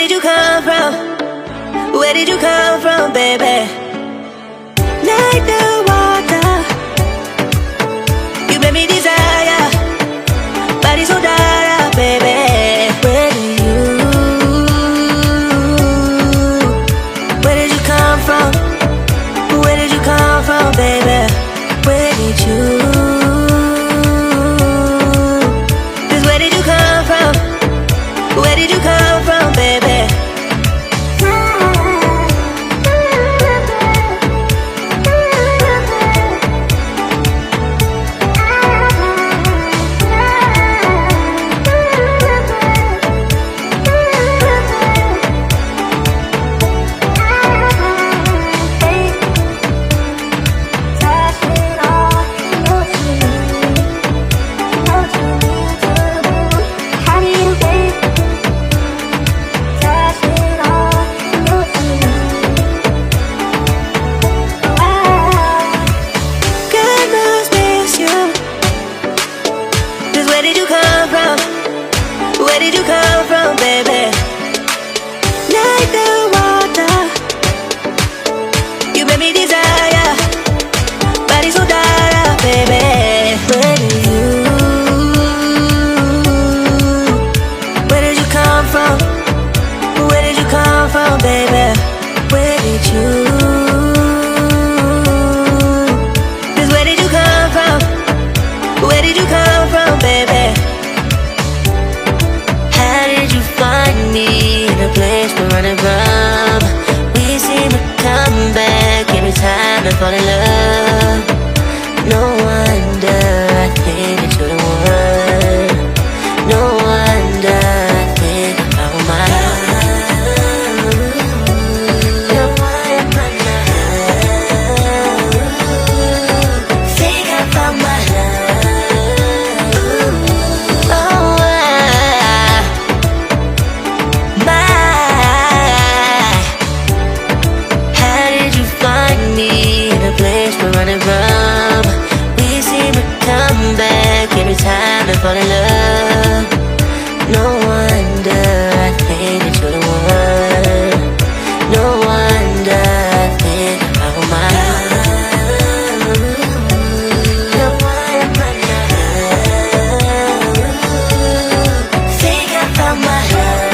did you come from? Where did you come from, baby? Like the water, you made me desire. Body so dark, baby. Where did you come from? Where did you come from, baby? Where did you? Just where did you come from? Where did you come from, baby? Where did you come from? Where did you come from, baby? Like the water, you made me desire. Body so dark, baby. Where did you come from? Where did you come from, baby? Where did you? Just where did you come from? Where did you come from, baby? How did you find me in a place we're running from? We seem to come back every time I fall in love. No wonder I think that you're the one. No wonder I think I found my love. You're one of my love. Think I found my love. Place we're running from. We seem to come back every time I fall in love. No wonder I think that you're the one. No wonder I think I found my love. You're one of my love. Think I found my love.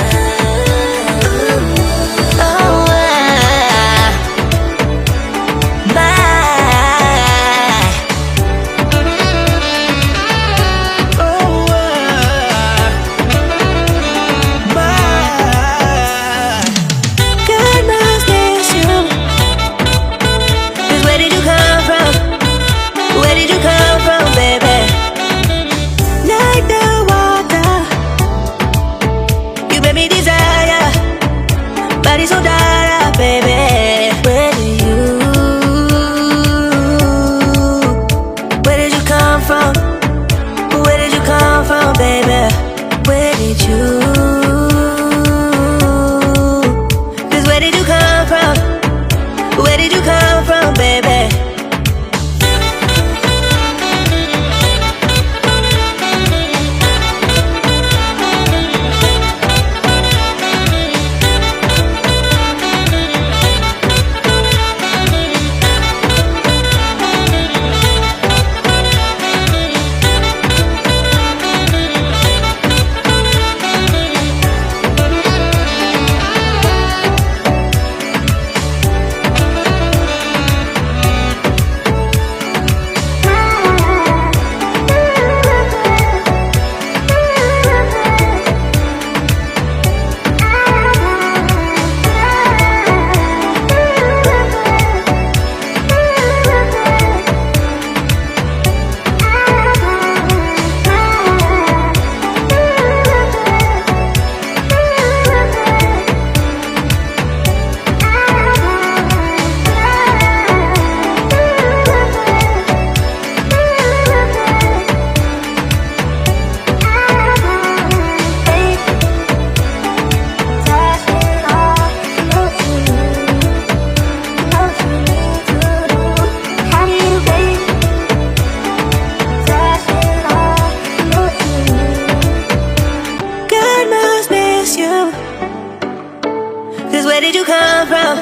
did you come from?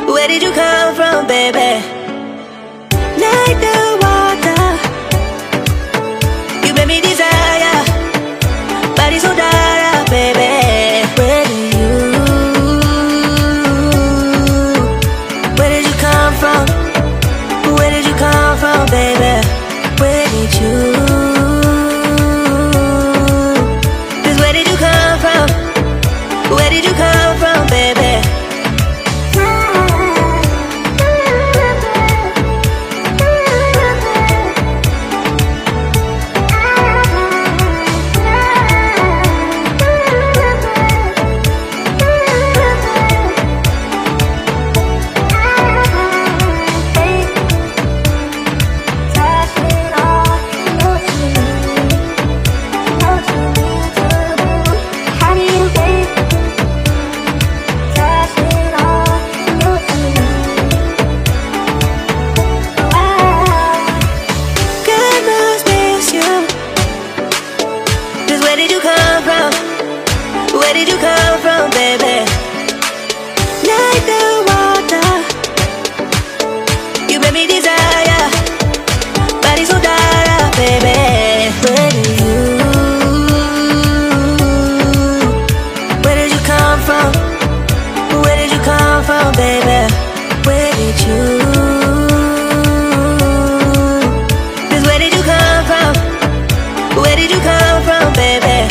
Where did you come from, baby? Like the water, you made me desire. Body so dark, baby. Where did you come from? Where did you come from, baby? Where did you? Just where did you come from? Where did you come from, baby? Where did you come from? Where did you come from, baby? Like the water, you made me desire. Body so dark, baby. Where did you come from? Where did you come from, baby? Where did you? Just where did you come from? Where did you come from, baby?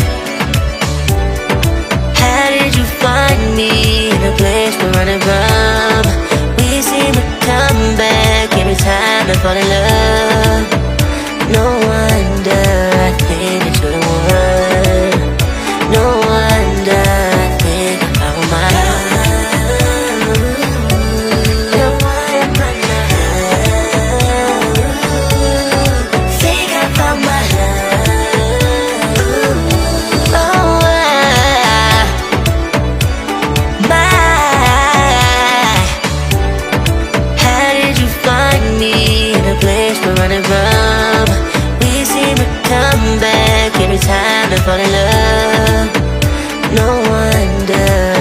How did you find me in a place we're running from? We seem to come back every time I fall in love. No wonder I think that you're the one. No wonder I think I found my love. No wonder I think I found my love. Oh, how did you find me in a place we're running from? We seem to come back every time I fall in love. No wonder